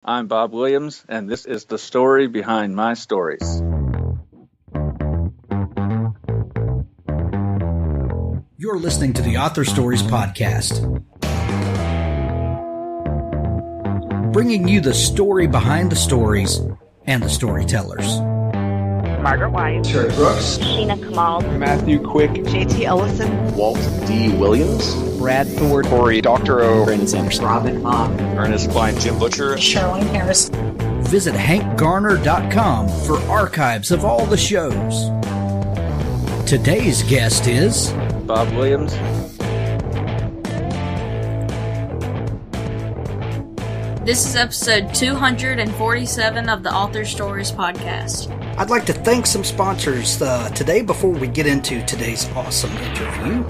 I'm Bob Williams, and this is the story behind my stories. You're listening to the Author Stories Podcast, bringing you the story behind the stories and the storytellers. Margaret White, Terry Brooks, Sheena Kamal, Matthew Quick, JT Ellison, Walt D. Williams, Brad Ford, Corey Dr. O, Brandon Sanderson, Robin Mom, Ernest Klein, Jim Butcher, Charlene Harris. Visit hankgarner.com for archives of all the shows. Today's guest is Bob Williams. This is episode 247 of the Author Stories Podcast. I'd like to thank some sponsors today before we get into today's awesome interview.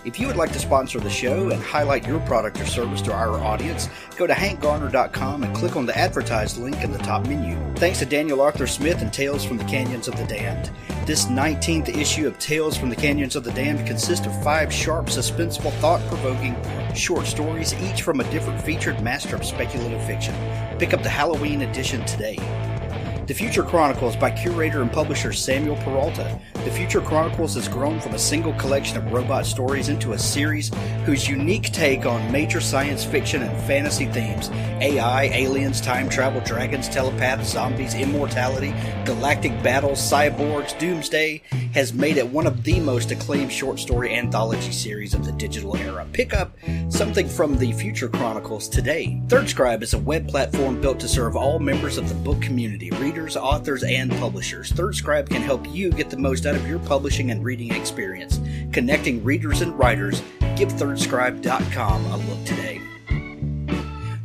If you would like to sponsor the show and highlight your product or service to our audience, go to hankgarner.com and click on the advertise link in the top menu. Thanks to Daniel Arthur Smith and Tales from the Canyons of the Damned. This 19th issue of Tales from the Canyons of the Damned consists of 5 sharp, suspenseful, thought-provoking short stories, each from a different featured master of speculative fiction. Pick up the Halloween edition today. The Future Chronicles by curator and publisher Samuel Peralta. The Future Chronicles has grown from a single collection of robot stories into a series whose unique take on major science fiction and fantasy themes, AI, aliens, time travel, dragons, telepaths, zombies, immortality, galactic battles, cyborgs, doomsday, has made it one of the most acclaimed short story anthology series of the digital era. Pick up something from the Future Chronicles today. ThirdScribe is a web platform built to serve all members of the book community, readers, authors, and publishers. ThirdScribe can help you get the most out of your publishing and reading experience. Connecting readers and writers, give ThirdScribe.com a look today.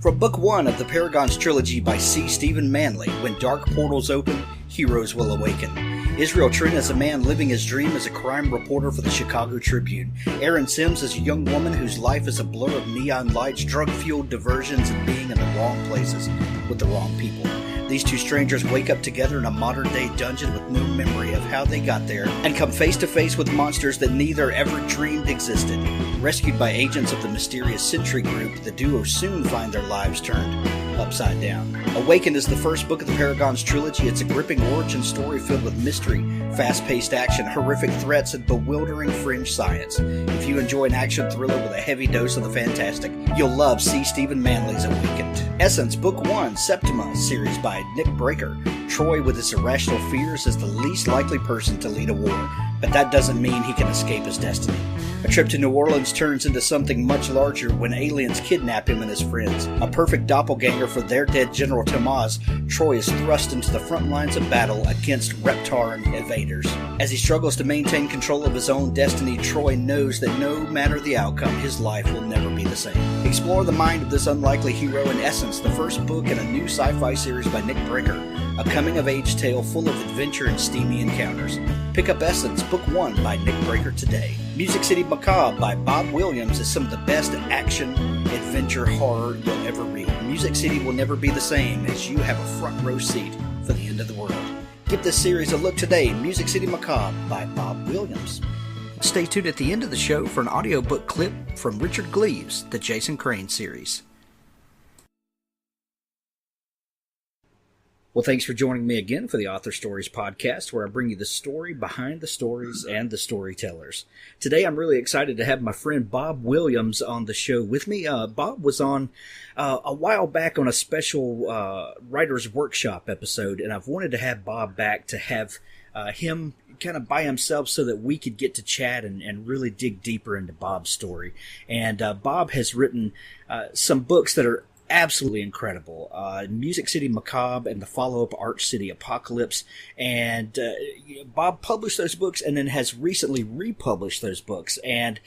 From Book 1 of the Paragons Trilogy by C. Stephen Manley, When Dark Portals Open, Heroes Will Awaken. Israel Trin is a man living his dream as a crime reporter for the Chicago Tribune. Erin Sims is a young woman whose life is a blur of neon lights, drug-fueled diversions, and being in the wrong places with the wrong people. These two strangers wake up together in a modern-day dungeon with no memory of how they got there and come face-to-face with monsters that neither ever dreamed existed. Rescued by agents of the mysterious Sentry Group, the duo soon find their lives turned upside down. Awakened is the first book of the Paragons Trilogy. It's a gripping origin story filled with mystery, fast-paced action, horrific threats, and bewildering fringe science. If you enjoy an action thriller with a heavy dose of the fantastic, you'll love C. Stephen Manley's Awakened. Essence, Book 1, Septima series by Nick Breaker. Troy, with his irrational fears, is the least likely person to lead a war, but that doesn't mean he can escape his destiny. A trip to New Orleans turns into something much larger when aliens kidnap him and his friends. A perfect doppelganger for their dead General Tomaz, Troy is thrust into the front lines of battle against Reptaran invaders. As he struggles to maintain control of his own destiny, Troy knows that no matter the outcome, his life will never be the same. Explore the mind of this unlikely hero in Essence, the first book in a new sci-fi series by Nick Breaker, a coming-of-age tale full of adventure and steamy encounters. Pick up Essence, Book 1 by Nick Breaker today. Music City Macabre by Bob Williams is some of the best action, adventure, horror you'll ever read. Music City will never be the same as you have a front row seat for the end of the world. Give this series a look today. Music City Macabre by Bob Williams. Stay tuned at the end of the show for an audiobook clip from Richard Gleaves, the Jason Crane series. Well, thanks for joining me again for the Author Stories Podcast, where I bring you the story behind the stories and the storytellers. Today, I'm really excited to have my friend Bob Williams on the show with me. Bob was on a while back on a special Writer's Workshop episode, and I've wanted to have Bob back to have him kind of by himself so that we could get to chat and really dig deeper into Bob's story. And Bob has written some books that are absolutely incredible. Music City Macabre and the follow-up Arch City Apocalypse. And Bob published those books and then has recently republished those books. And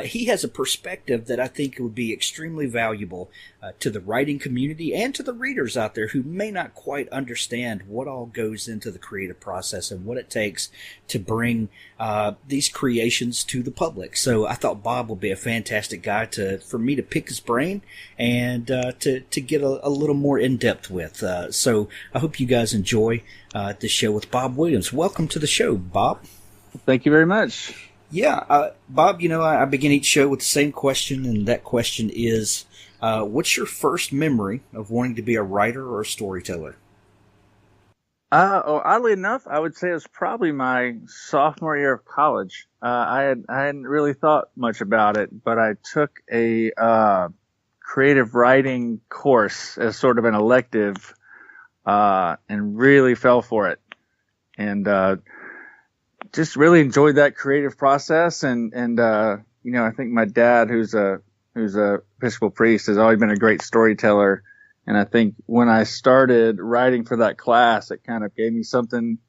he has a perspective that I think would be extremely valuable to the writing community and to the readers out there who may not quite understand what all goes into the creative process and what it takes to bring these creations to the public. So I thought Bob would be a fantastic guy for me to pick his brain and to get a little more in-depth with. So I hope you guys enjoy the show with Bob Williams. Welcome to the show, Bob. Thank you very much. Yeah, Bob, I begin each show with the same question, and that question is, What's your first memory of wanting to be a writer or a storyteller? Oddly enough, I would say it was probably my sophomore year of college. I hadn't really thought much about it, but I took a creative writing course as sort of an elective, and really fell for it, and just really enjoyed that creative process. And I think my dad, who's a Episcopal priest, has always been a great storyteller. And I think when I started writing for that class, it kind of gave me something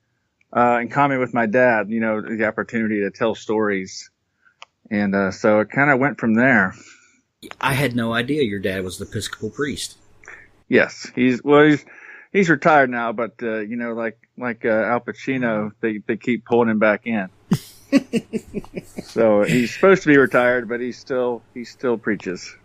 in common with my dad, the opportunity to tell stories. And so it kind of went from there. I had no idea your dad was the Episcopal priest. Yes, he's retired now, but like Al Pacino, they keep pulling him back in. So he's supposed to be retired, but he still preaches.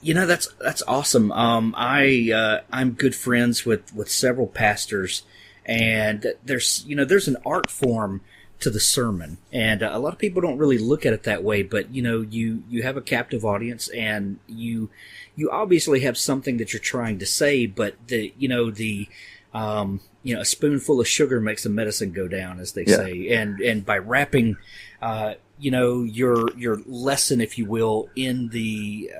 That's awesome. I'm good friends with several pastors, and there's an art form to the sermon, and a lot of people don't really look at it that way. But you have a captive audience, and you obviously have something that you're trying to say, but a spoonful of sugar makes the medicine go down, as they say, and by wrapping your lesson, if you will, in the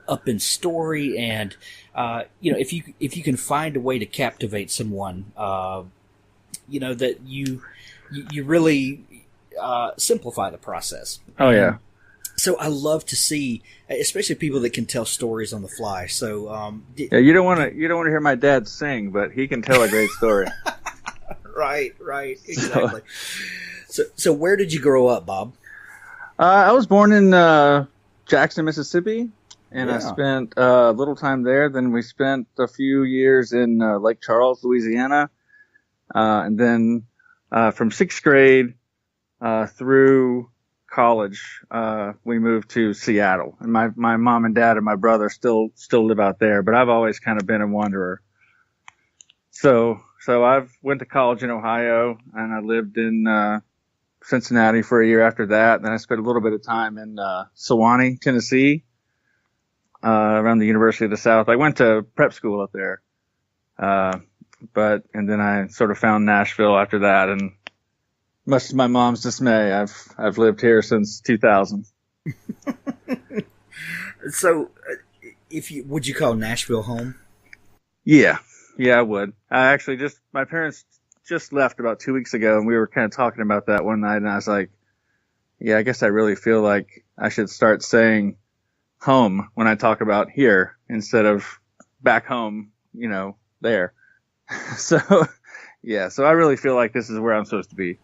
up in story, and if you can find a way to captivate someone, that you really simplify the process. Oh yeah. So I love to see, especially people that can tell stories on the fly. So you don't want to hear my dad sing, but he can tell a great story. Right, exactly. So where did you grow up, Bob? I was born in Jackson, Mississippi, and I spent a little time there. Then we spent a few years in Lake Charles, Louisiana, and then from sixth grade through college, we moved to Seattle. And my mom and dad and my brother still live out there, but I've always kind of been a wanderer. So I've went to college in Ohio, and I lived in Cincinnati for a year after that. Then I spent a little bit of time in Sewanee, Tennessee, around the University of the South. I went to prep school up there, and then I sort of found Nashville after that. And much to my mom's dismay, I've lived here since 2000. So, would you call Nashville home? Yeah, I would. My parents just left about 2 weeks ago, and we were kind of talking about that one night, and I was like, yeah, I guess I really feel like I should start saying home when I talk about here instead of back home, there. So I really feel like this is where I'm supposed to be.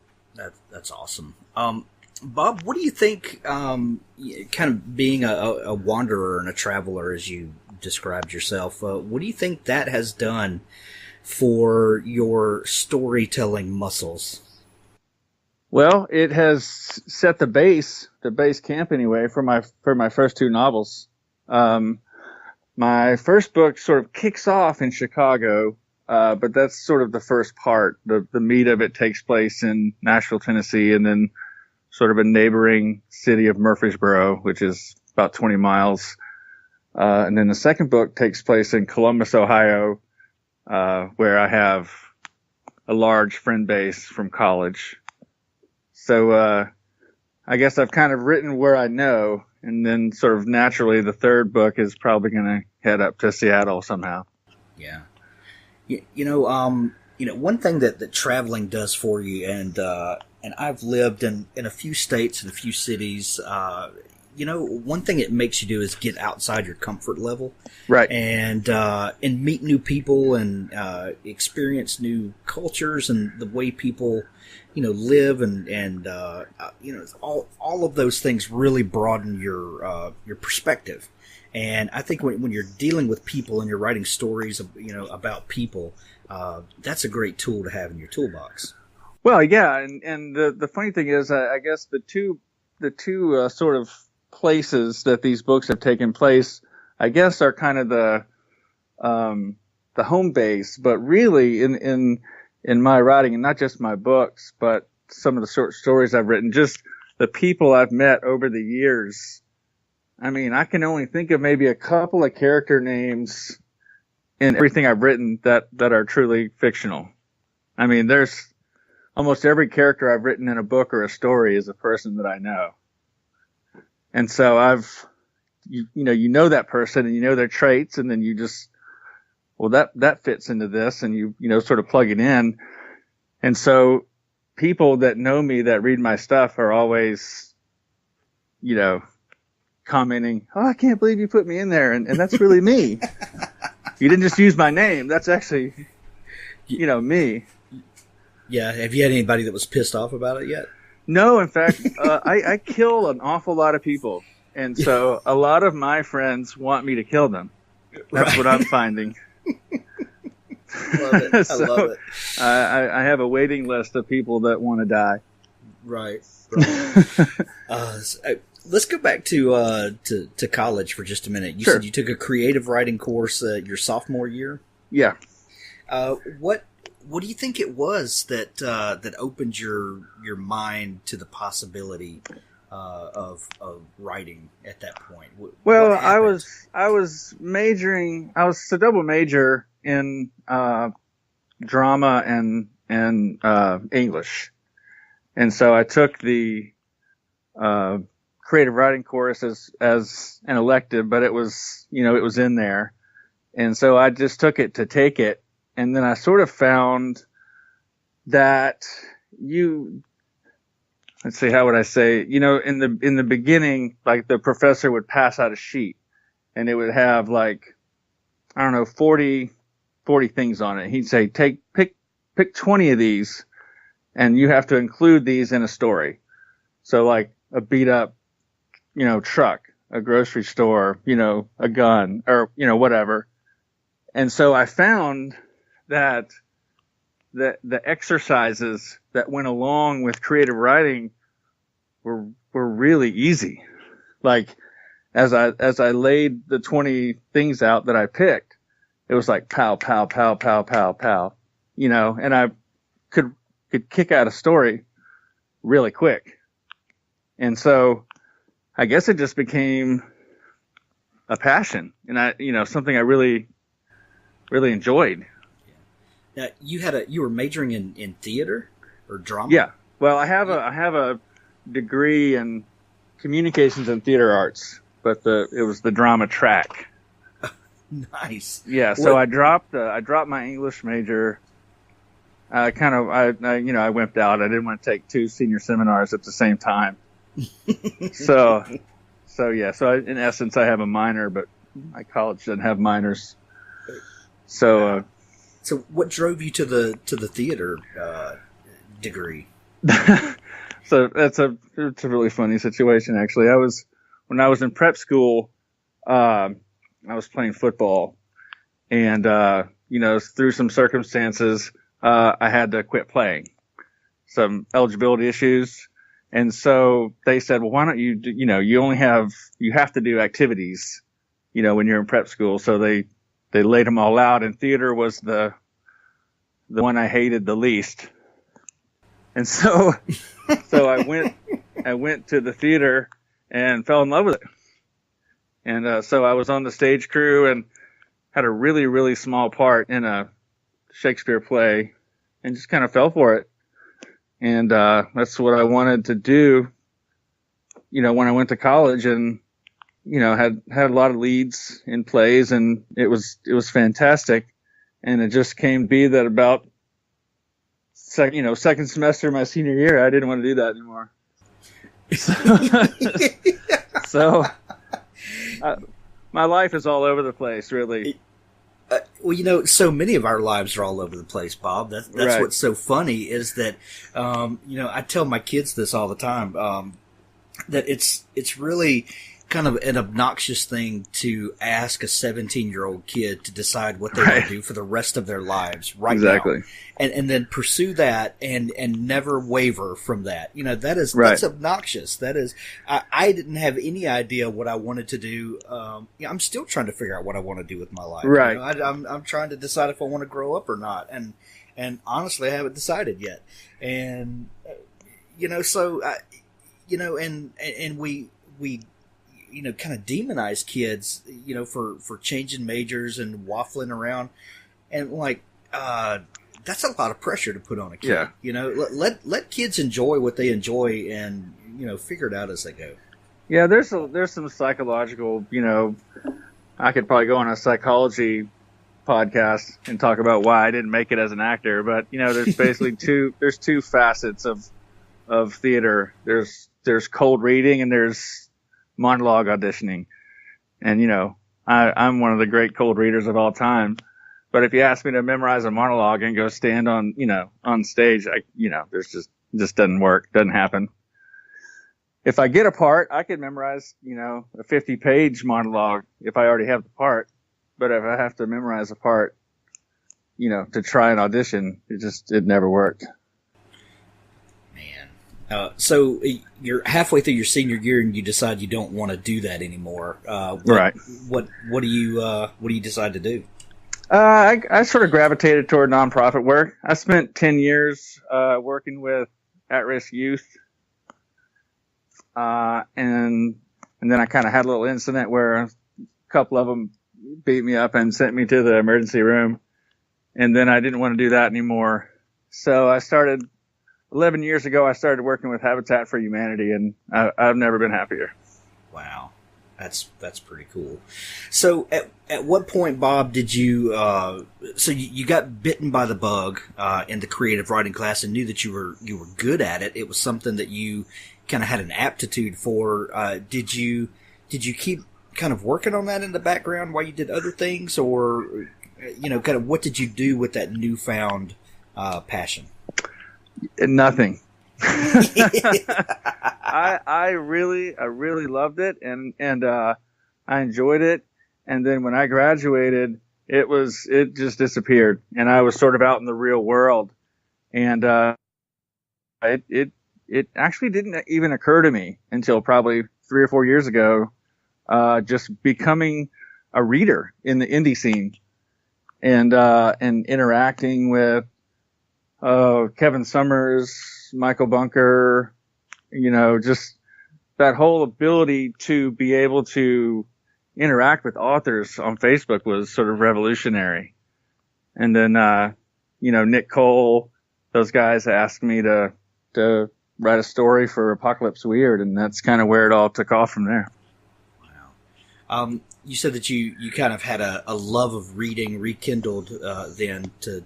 That's awesome. Bob, what do you think, kind of being a wanderer and a traveler, as you described yourself, what do you think that has done for your storytelling muscles? Well, it has set the base camp anyway for my first two novels. My first book sort of kicks off in Chicago, but that's sort of the first part. The meat of it takes place in Nashville, Tennessee, and then sort of a neighboring city of Murfreesboro, which is about 20 miles. And then the second book takes place in Columbus, Ohio, where I have a large friend base from college. So I guess I've kind of written where I know, and then sort of naturally the third book is probably going to head up to Seattle somehow. Yeah. One thing that traveling does for you, and I've lived in a few states and a few cities. One thing it makes you do is get outside your comfort level, right? And meet new people and experience new cultures and the way people, live and all of those things really broaden your perspective. And I think when you're dealing with people and you're writing stories, about people, that's a great tool to have in your toolbox. Well, yeah, and the funny thing is, I guess the two sort of places that these books have taken place, I guess, are kind of the home base. But really, in my writing, and not just my books, but some of the short stories I've written, just the people I've met over the years, I mean, I can only think of maybe a couple of character names in everything I've written that are truly fictional. I mean, there's almost every character I've written in a book or a story is a person that I know. And so you know that person and you know their traits, and then you just, well, that fits into this, and you sort of plug it in. And so people that know me, that read my stuff, are always, commenting, "Oh, I can't believe you put me in there." And that's really me. You didn't just use my name. That's actually, me. Yeah. Have you had anybody that was pissed off about it yet? No, in fact, I kill an awful lot of people. And so a lot of my friends want me to kill them. That's what I'm finding. Love it. I love it. I have a waiting list of people that want to die. Right. Let's go back to college for just a minute. You said you took a creative writing course your sophomore year? Yeah. What do you think it was that opened your mind to the possibility of writing at that point? Well, I was majoring. I was a double major in drama and English, and so I took the creative writing course as an elective, but it was in there, and so I just took it to take it. And then I sort of found that let's see, how would I say, in the beginning, like the professor would pass out a sheet and it would have 40 things on it. He'd say, pick 20 of these and you have to include these in a story. So like a beat up, truck, a grocery store, a gun, or, whatever. And so I found that the exercises that went along with creative writing were really easy. Like as I laid the 20 things out that I picked, it was like pow, pow, pow, pow, pow, pow, and I could kick out a story really quick. And so I guess it just became a passion, and something I really, really enjoyed. Now, you were majoring in theater or drama? Yeah. Well, I have a degree in communications and theater arts, but it was the drama track. Nice. Yeah. So I dropped my English major. I wimped out. I didn't want to take 2 senior seminars at the same time. So yeah. So in essence, I have a minor, but my college doesn't have minors. So. So what drove you to the theater degree? So it's a really funny situation, actually. When I was in prep school, I was playing football, and through some circumstances, I had to quit playing, some eligibility issues, and so they said, well, why don't you you have to do activities, when you're in prep school. So they laid them all out, and theater was the one I hated the least. And so I went to the theater and fell in love with it. And so I was on the stage crew and had a really, really small part in a Shakespeare play and just kind of fell for it. And that's what I wanted to do, when I went to college, and had a lot of leads in plays, and it was fantastic. And it just came to be that about second semester of my senior year, I didn't want to do that anymore. So my life is all over the place, really. Well, so many of our lives are all over the place, Bob. That's right. What's so funny is that, I tell my kids this all the time, that it's really kind of an obnoxious thing to ask a 17-year-old kid to decide what they want to do for the rest of their lives exactly. now. And then pursue that and never waver from that. That's obnoxious. That is, I didn't have any idea what I wanted to do. I'm still trying to figure out what I want to do with my life. Right. I'm trying to decide if I want to grow up or not. And honestly, I haven't decided yet. And, and we kind of demonize kids, for changing majors and waffling around. And that's a lot of pressure to put on a kid. Yeah. Let kids enjoy what they enjoy and, figure it out as they go. Yeah, there's some psychological, I could probably go on a psychology podcast and talk about why I didn't make it as an actor, but there's basically two facets of theater. There's cold reading and there's monologue auditioning. And I'm one of the great cold readers of all time. But if you ask me to memorize a monologue and go stand on stage, there's just doesn't work, doesn't happen. If I get a part, I could memorize, a 50-page monologue if I already have the part. But if I have to memorize a part, to try an audition, it never worked. Man. So you're halfway through your senior year and you decide you don't want to do that anymore. Right. What do you decide to do? I sort of gravitated toward nonprofit work. I spent 10 years working with at-risk youth. And then I kind of had a little incident where a couple of them beat me up and sent me to the emergency room. And then I didn't want to do that anymore. So 11 years ago, I started working with Habitat for Humanity, and I've never been happier. Wow. That's pretty cool. So at what point, Bob, did you, so you got bitten by the bug, in the creative writing class and knew that you were good at it. It was something that you kind of had an aptitude for. Did you keep kind of working on that in the background while you did other things, or, kind of what did you do with that newfound, passion? Nothing. I really loved it and I enjoyed it. And then when I graduated, it just disappeared and I was sort of out in the real world. And, it actually didn't even occur to me until probably 3 or 4 years ago, just becoming a reader in the indie scene and interacting with, Kevin Summers, Michael Bunker, just that whole ability to be able to interact with authors on Facebook was sort of revolutionary. And then, Nick Cole, those guys asked me to write a story for Apocalypse Weird, and that's kind of where it all took off from there. Wow. You said that you kind of had a love of reading rekindled, then to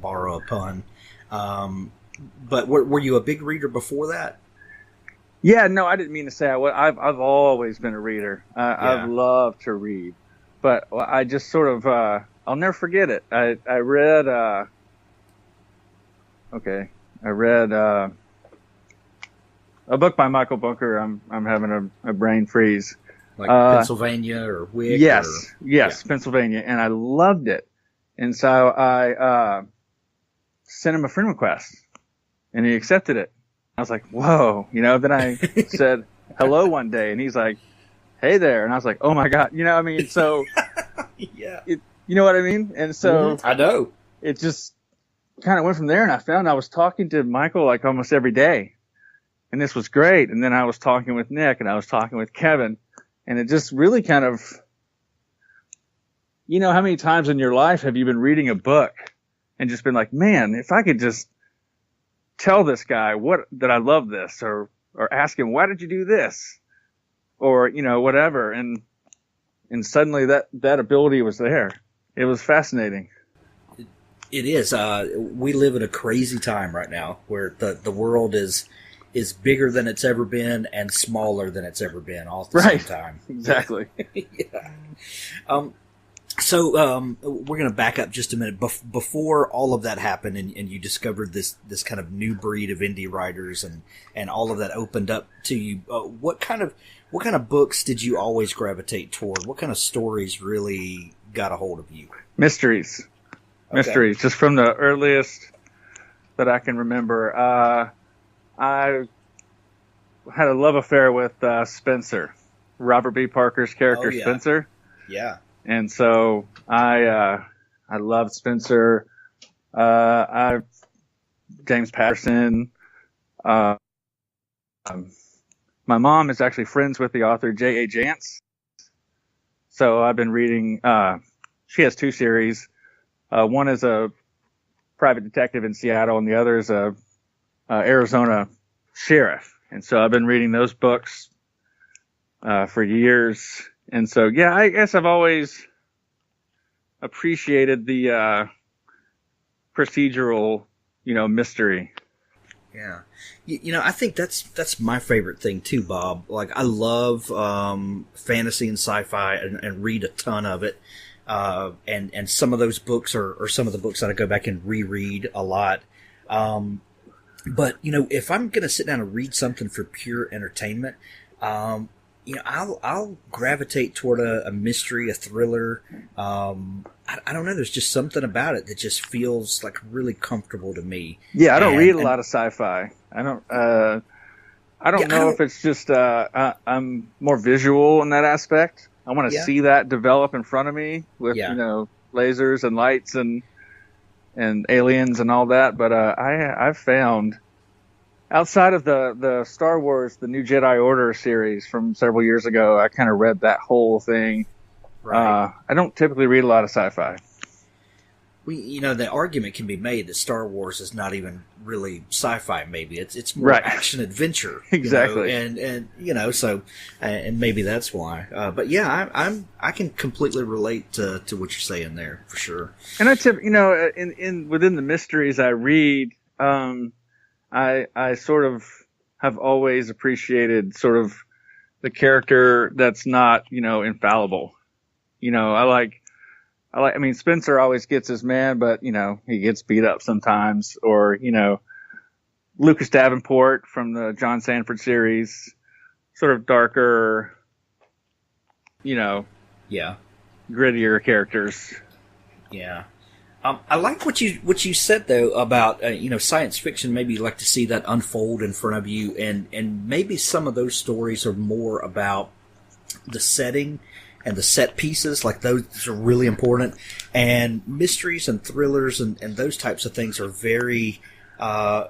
borrow a pun. But were you a big reader before that? Yeah, no, I didn't mean to say I was. I've always been a reader. I've loved to read, but I just sort of I'll never forget it. I read a book by Michael Bunker. I'm having a brain freeze. Like Pennsylvania or Wick? Yes, Pennsylvania, and I loved it. And so I sent him a friend request, and he accepted it. I was like, whoa, then I said hello one day, and he's like, hey there. And I was like, oh my God, so, yeah, you know what I mean? And so I know it just kind of went from there, and I found I was talking to Michael like almost every day, and this was great. And then I was talking with Nick, and I was talking with Kevin, and it just really kind of, how many times in your life have you been reading a book and just been like, man, if I could just tell this guy that I love this, or ask him, why did you do this? Or, whatever. And suddenly that ability was there. It was fascinating. It is. We live in a crazy time right now where the world is bigger than it's ever been and smaller than it's ever been all at the same time. Exactly. Yeah. So we're going to back up just a minute. Before all of that happened and you discovered this kind of new breed of indie writers and all of that opened up to you, what kind of books did you always gravitate toward? What kind of stories really got a hold of you? Mysteries. Okay. Mysteries, just from the earliest that I can remember. I had a love affair with Spencer, Robert B. Parker's character, Spencer. Yeah. And so I loved Spencer. James Patterson, my mom is actually friends with the author J.A. Jance. So I've been reading, she has 2 series. One is a private detective in Seattle, and the other is a Arizona sheriff. And so I've been reading those books for years. And so, yeah, I guess I've always appreciated the procedural, mystery. Yeah. I think that's my favorite thing too, Bob. Like, I love fantasy and sci-fi and read a ton of it. And some of those books are some of the books that I go back and reread a lot. But, if I'm going to sit down and read something for pure entertainment, I'll gravitate toward a mystery, a thriller. I don't know. There's just something about it that just feels like really comfortable to me. Yeah, I don't read a lot of sci-fi. I don't know if it's just I'm more visual in that aspect. I want to see that develop in front of me with lasers and lights and aliens and all that. But I've found, outside of the Star Wars, the New Jedi Order series from several years ago, I kind of read that whole thing. Right. I don't typically read a lot of sci-fi. The argument can be made that Star Wars is not even really sci-fi. Maybe it's more action adventure. Exactly. And maybe that's why. But yeah, I can completely relate to what you're saying there for sure. And within the mysteries I read, I sort of have always appreciated sort of the character that's not, infallible. I mean, Spencer always gets his man, but, he gets beat up sometimes. Or, Lucas Davenport from the John Sanford series, sort of darker, grittier characters. Yeah. I like what you said though about science fiction. Maybe you like to see that unfold in front of you, and maybe some of those stories are more about the setting and the set pieces. Like, those are really important, and mysteries and thrillers and those types of things are very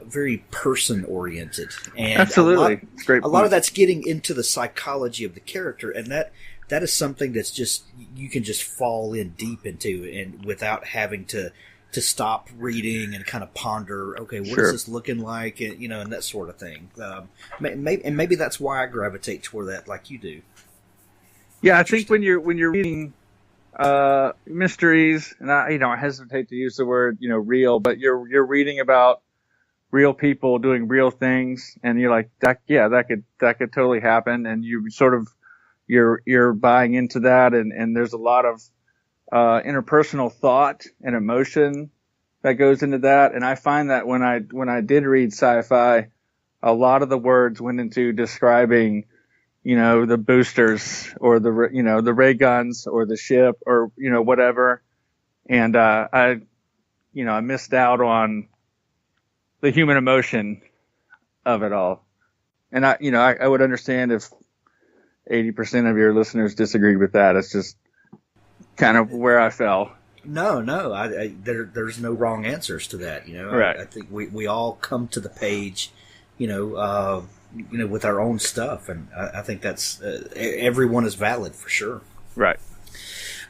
very person oriented. And absolutely, it's great. A lot of that's getting into the psychology of the character, and that is something that's just, you can just fall in deep into, and without having to stop reading and kind of ponder, okay, what is this looking like, and and that sort of thing. Maybe that's why I gravitate toward that, like you do. Yeah, I think when you're reading mysteries, and I hesitate to use the word real, but you're reading about real people doing real things, and you're like, that could totally happen, and you sort of you're buying into that, and there's a lot of interpersonal thought and emotion that goes into that. And I find that when I did read sci-fi, a lot of the words went into describing the boosters or the ray guns or the ship or whatever, and I missed out on the human emotion of it all. And I would understand if 80% of your listeners disagreed with that. It's just kind of where I fell. No, there's no wrong answers to that. Right. I think we all come to the page, with our own stuff, and I think that's everyone is valid for sure. Right.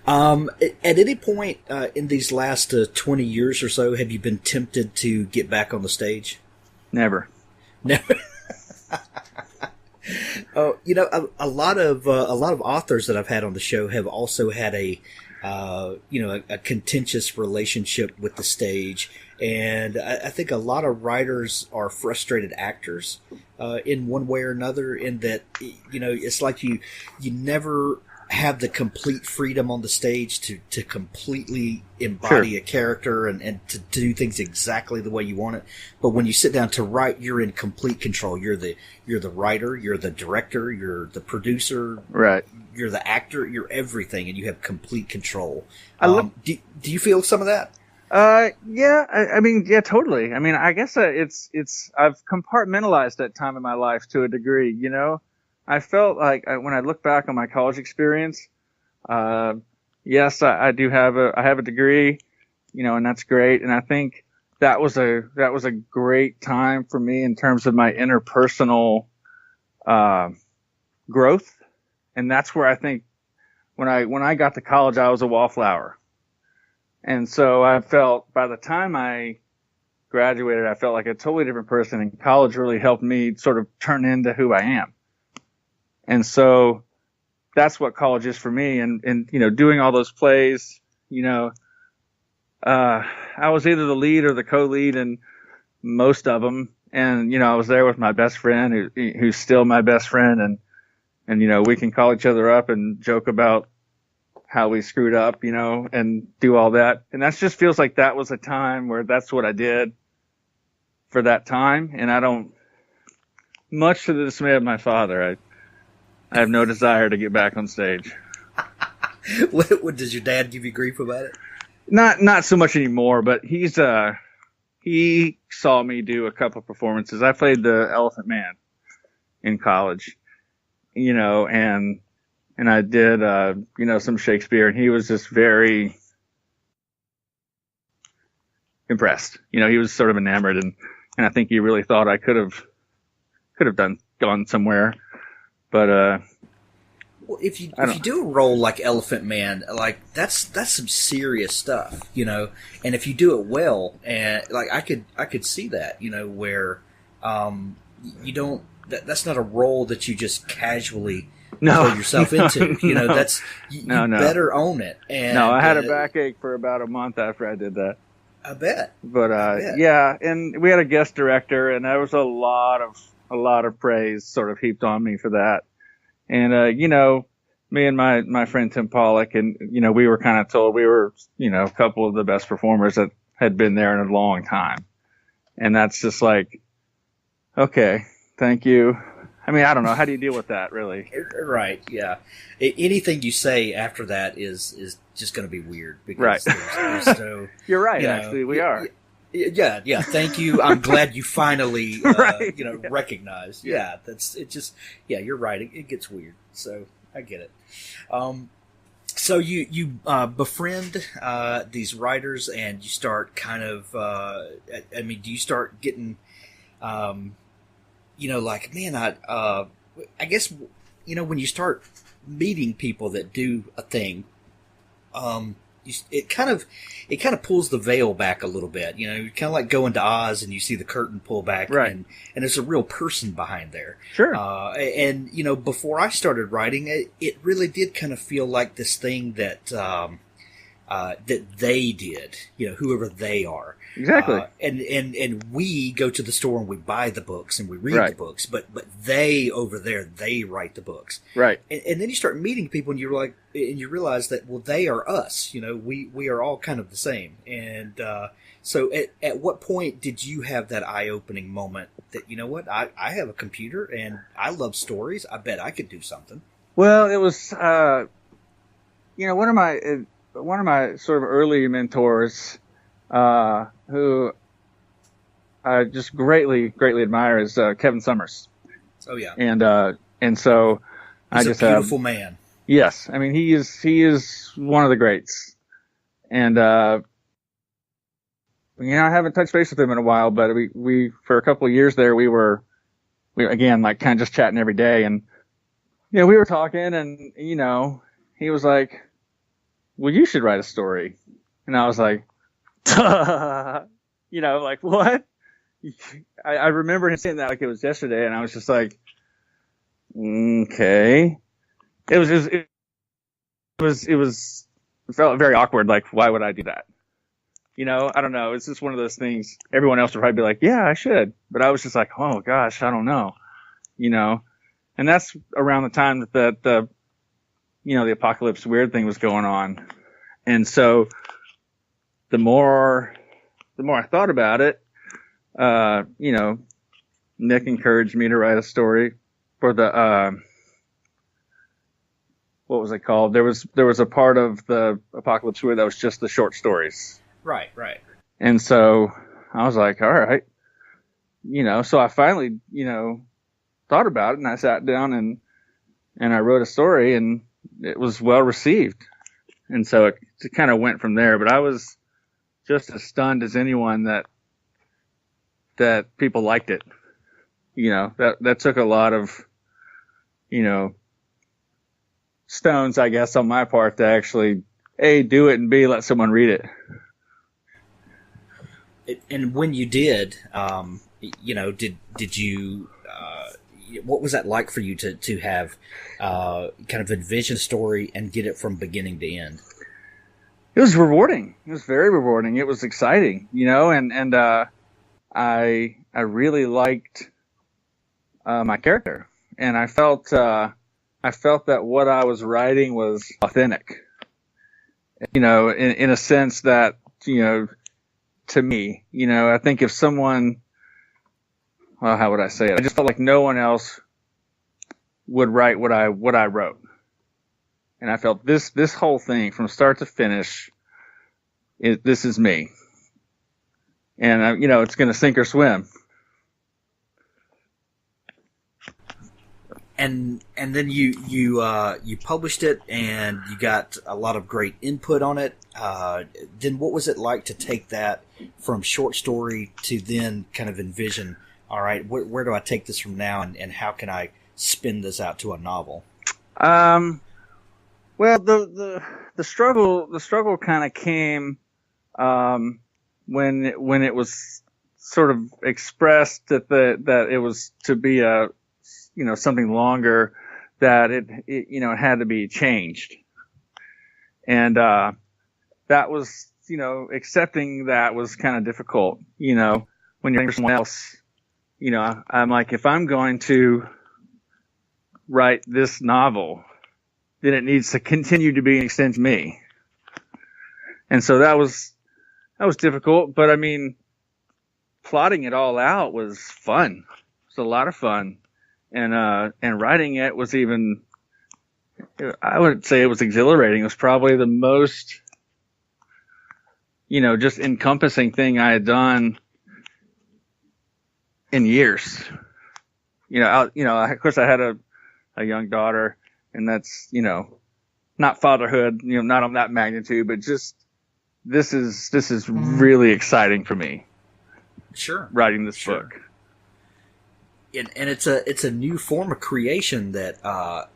At any point in these last 20 years or so, have you been tempted to get back on the stage? Never. Never. A lot of authors that I've had on the show have also had a contentious relationship with the stage, and I think a lot of writers are frustrated actors in one way or another. In that, it's like you never have the complete freedom on the stage to completely embody a character and to do things exactly the way you want it. But when you sit down to write, you're in complete control. You're the writer, you're the director, you're the producer, right? You're the actor, you're everything, and you have complete control. Do you feel some of that? Yeah, I mean, yeah, totally. I mean, I guess it's I've compartmentalized that time in my life to a degree, I felt like when I look back on my college experience, yes, I have a degree, and that's great. And I think that was a great time for me in terms of my interpersonal growth. And that's where I think when I got to college, I was a wallflower. And so I felt by the time I graduated, I felt like a totally different person, and college really helped me sort of turn into who I am. And so that's what college is for me. And doing all those plays, I was either the lead or the co-lead in most of them. And, I was there with my best friend who's still my best friend. And we can call each other up and joke about how we screwed up, and do all that. And that just feels like that was a time where that's what I did for that time. And I don't, much to the dismay of my father, I have no desire to get back on stage. What does your dad give you grief about it? Not so much anymore, but he saw me do a couple performances. I played the Elephant Man in college, and I did, some Shakespeare, and he was just very impressed. He was sort of enamored, and I think he really thought I could have gone somewhere. But, well, if you do a role like Elephant Man, like that's some serious stuff, and if you do it well, and like I could see that, where, you don't, that's not a role that you just casually throw yourself into. That's you better own it. And I had a backache for about a month after I did that. I bet. But yeah, and we had a guest director, and there was a lot of praise sort of heaped on me for that. And me and my friend Tim Pollock, and we were kind of told we were a couple of the best performers that had been there in a long time. And that's just like, okay, thank you. I mean, I don't know. How do you deal with that, really? Right, yeah. Anything you say after that is just going to be weird. Because right. There's no, You're right, actually. We are. Yeah, thank you. I'm glad you finally, right. recognized. Yeah, you're right. It gets weird. So I get it. So you befriend these writers, and you start kind of, do you start getting, like, man, I guess, when you start meeting people that do a thing, it kind of pulls the veil back a little bit. Kind of like going to Oz and you see the curtain pull back, right. and there's a real person behind there. Sure. And before I started writing, it really did kind of feel like this thing that that they did, whoever they are. Exactly. And we go to the store and we buy the books and we read right. the books, but they over there, they write the books. Right. And then you start meeting people, and you realize that, well, they are us. We are all kind of the same. And so at what point did you have that eye-opening moment that, I have a computer and I love stories. I bet I could do something. Well, it was, one of my sort of early mentors, who I just greatly admire, is Kevin Summers. Oh yeah. And so he's I just a beautiful man. Yes, I mean he is one of the greats, and I haven't touched base with him in a while, but we for a couple of years there we were again like kind of just chatting every day, and we were talking, and he was like, well, you should write a story, and I was like, like what? I remember him saying that like it was yesterday, and I was just like, okay. It felt very awkward. Like, why would I do that? I don't know. It's just one of those things. Everyone else would probably be like, yeah, I should. But I was just like, oh gosh, I don't know. And that's around the time that the Apocalypse Weird thing was going on. And so the more I thought about it, Nick encouraged me to write a story for the, what was it called? There was a part of the Apocalypse Weird that was just the short stories. Right. And so I was like, all right, so I finally, thought about it, and I sat down and I wrote a story, and it was well received. And so it kind of went from there, but I was just as stunned as anyone that people liked it. That took a lot of you know, stones, I guess, on my part to actually A, do it, and B, let someone read it. And when you did, you know, did you? What was that like for you to have kind of envision a story and get it from beginning to end? It was rewarding. It was very rewarding. It was exciting, you know, and I really liked my character, and I felt that what I was writing was authentic, you know, in a sense that, you know, to me, you know, I think if someone, well, how would I say it? I just felt like no one else would write what I wrote. And I felt this whole thing from start to finish, this is me. And, you know, it's going to sink or swim. And then you published it, and you got a lot of great input on it. Then what was it like to take that from short story to then kind of envision, all right, where do I take this from now, and how can I spin this out to a novel? Well, the struggle kind of came when it was sort of expressed that it was to be a, you know, something longer, that it you know, it had to be changed. And that was, you know, accepting that was kind of difficult, you know, when you're someone else. You know, I'm like, if I'm going to write this novel, then it needs to continue to be an extension of me. And so that was difficult, but I mean, plotting it all out was fun. It was a lot of fun. And writing it was even, I would say it was exhilarating. It was probably the most, you know, just encompassing thing I had done in years. You know, of course I had a young daughter, and that's, you know, not fatherhood, you know, not on that magnitude, but just, this is really exciting for me. Sure. Writing this book. And it's a new form of creation that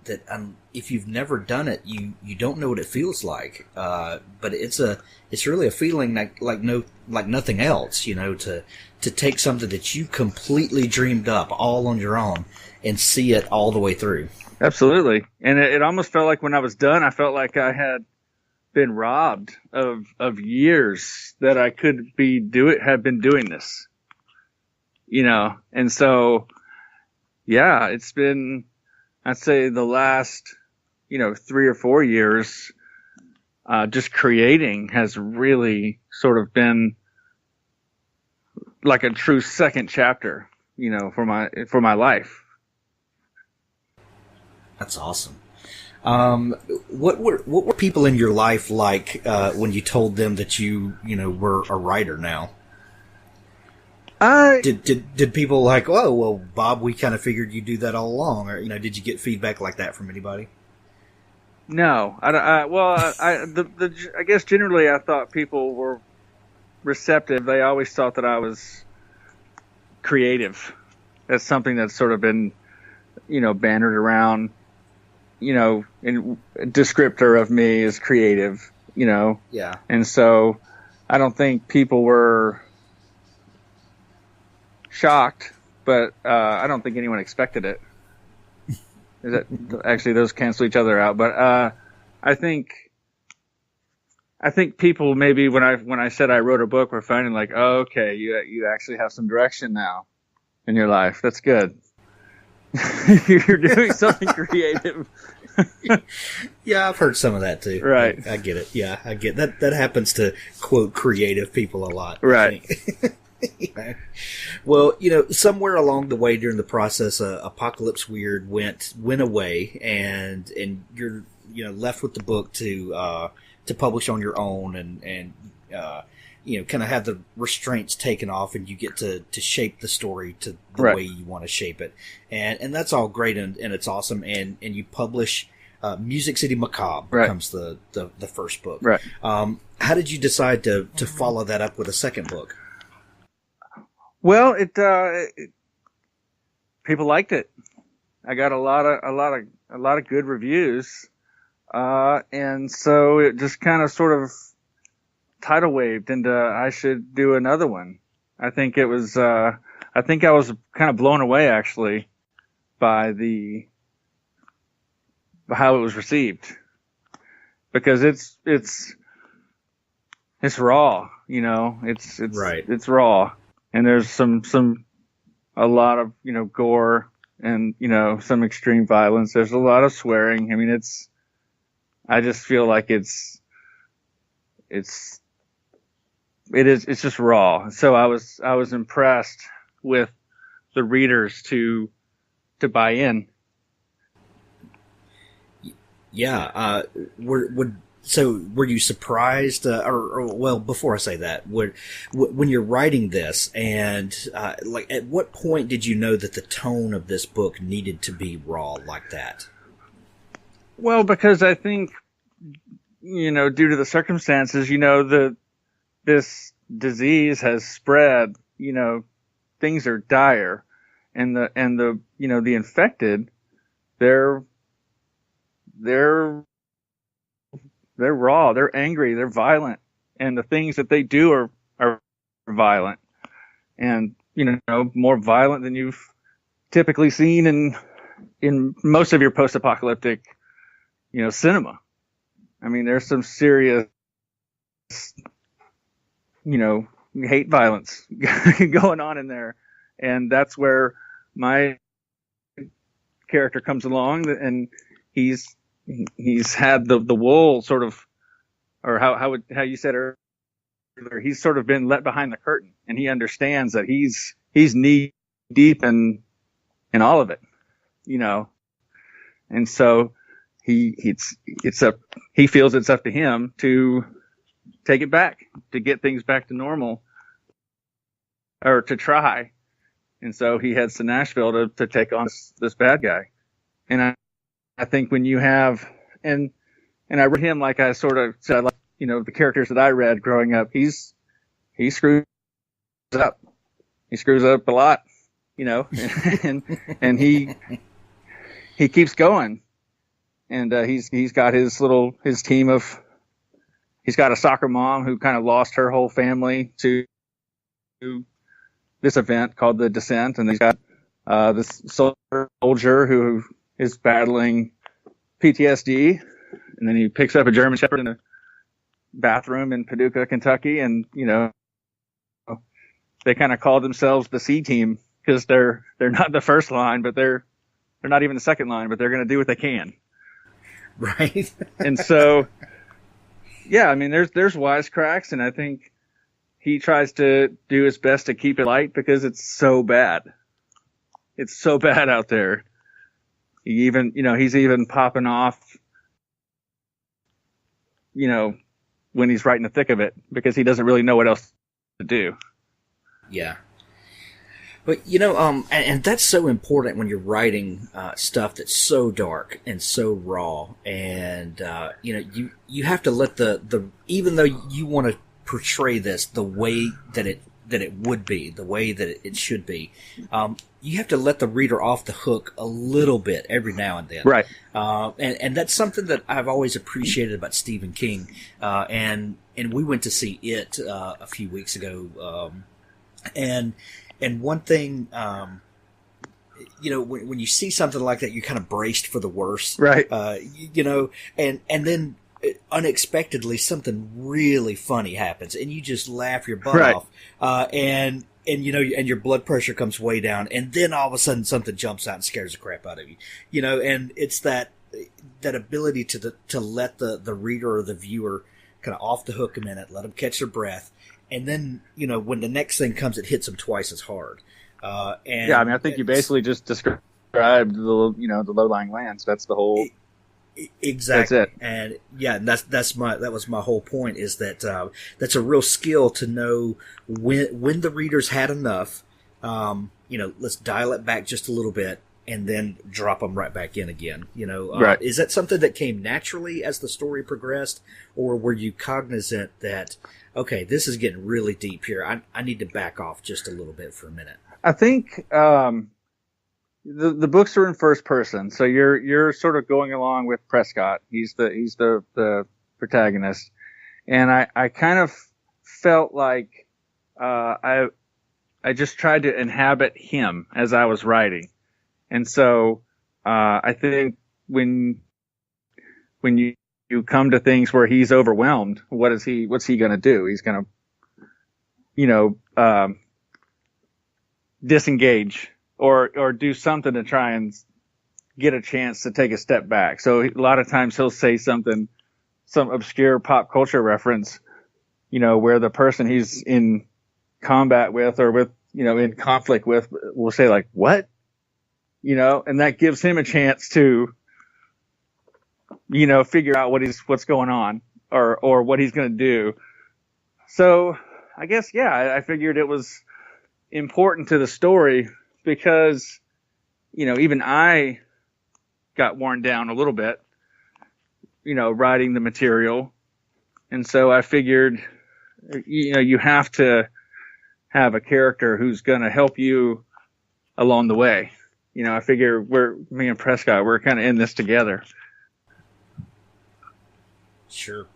if you've never done it, you don't know what it feels like. But it's really a feeling like nothing else, you know, to take something that you completely dreamed up all on your own and see it all the way through. Absolutely. And it almost felt like when I was done, I felt like I had been robbed of years that I could have been doing this, you know. And so, yeah, it's been, I'd say the last, you know, 3 or 4 years, just creating has really sort of been like a true second chapter, you know, for my life. That's awesome. What were people in your life like when you told them that you know, were a writer now? Did people like, oh, well, Bob, we kind of figured you'd do that all along, or, you know, did you get feedback like that from anybody? No, I guess generally I thought people were receptive. They always thought that I was creative. That's something that's sort of been, you know, bannered around, you know, in descriptor of me is creative, you know. Yeah. And so I don't think people were shocked, but I don't think anyone expected it. Is that actually those cancel each other out? But I think people maybe when I said I wrote a book were finding like, oh, okay, you actually have some direction now in your life. That's good. You're doing something creative. Yeah, I've heard some of that too. Right. I get it. Yeah, I get that. That happens to quote creative people a lot. Right. Well, you know, somewhere along the way during the process, Apocalypse Weird went away, and you're, you know, left with the book to publish on your own, and you know, kind of have the restraints taken off, and you get to shape the story to the right. way you want to shape it, and that's all great, and it's awesome, and you publish Music City Macabre right. becomes the first book. Right. How did you decide to follow that up with a second book? Well, people liked it. I got a lot of good reviews, and so it just kind of sort of tidal waved into I should do another one. I think I was kind of blown away actually by how it was received, because it's raw, it's right. It's raw, and there's a lot of gore and some extreme violence. There's a lot of swearing. I mean, I just feel like it's just raw. So I was impressed with the readers to buy in. Yeah. Were you surprised, or well, before I say that, when you're writing this, and at what point did you know that the tone of this book needed to be raw like that? Well, because I think, due to the circumstances, this disease has spread, things are dire, and the infected, they're raw, they're angry, they're violent, and the things that they do are violent, and more violent than you've typically seen in most of your post-apocalyptic cinema. I mean, there's some serious hate violence going on in there, and that's where my character comes along, and he's had the wool sort of, or how you said earlier, he's sort of been let behind the curtain, and he understands that he's knee deep in all of it, and so he feels it's up to him to take it back, to get things back to normal, or to try. And so he heads to Nashville to take on this bad guy. And I think when you have, and I read him, like I sort of said, like, the characters that I read growing up, he screws up. He screws up a lot, and he keeps going. And he's got his team of, he's got a soccer mom who kind of lost her whole family to this event called the Descent, and he's got this soldier who is battling PTSD, and then he picks up a German Shepherd in a bathroom in Paducah, Kentucky, and they kind of call themselves the C team because they're not the first line, but they're not even the second line, but they're going to do what they can. Right. And so, yeah, I mean, there's wisecracks, and I think he tries to do his best to keep it light because it's so bad. It's so bad out there. He's even popping off, when he's right in the thick of it, because he doesn't really know what else to do. Yeah. But, and that's so important when you're writing stuff that's so dark and so raw. And, you have to let the even though you want to portray this the way that it would be, the way that it should be, you have to let the reader off the hook a little bit every now and then. Right. And that's something that I've always appreciated about Stephen King. And we went to see it a few weeks ago. And one thing, when you see something like that, you're kind of braced for the worst, right? And then unexpectedly something really funny happens, and you just laugh your butt right. off, and your blood pressure comes way down, and then all of a sudden something jumps out and scares the crap out of you, and it's that ability to let the reader or the viewer kind of off the hook a minute, let them catch their breath. And then, when the next thing comes, it hits them twice as hard. Yeah, I mean, I think you basically just described the low-lying lands. That's the whole. Exactly. That's it. And yeah, that was my whole point, is that that's a real skill to know when the readers had enough. Let's dial it back just a little bit, and then drop them right back in again. Right. Is that something that came naturally as the story progressed, or were you cognizant that, okay, this is getting really deep here, I need to back off just a little bit for a minute? I think, the books are in first person, so you're sort of going along with Prescott. He's the protagonist, and I kind of felt like I just tried to inhabit him as I was writing, and so I think when you come to things where he's overwhelmed, what's he going to do? He's going to disengage or do something to try and get a chance to take a step back. So a lot of times he'll say some obscure pop culture reference, where the person he's in combat with or with, in conflict with will say like, what? And that gives him a chance to, figure out what's going on or what he's going to do. So I guess, I figured it was important to the story because, even I got worn down a little bit, writing the material. And so I figured, you have to have a character who's going to help you along the way. I figure me and Prescott, we're kind of in this together. Sure.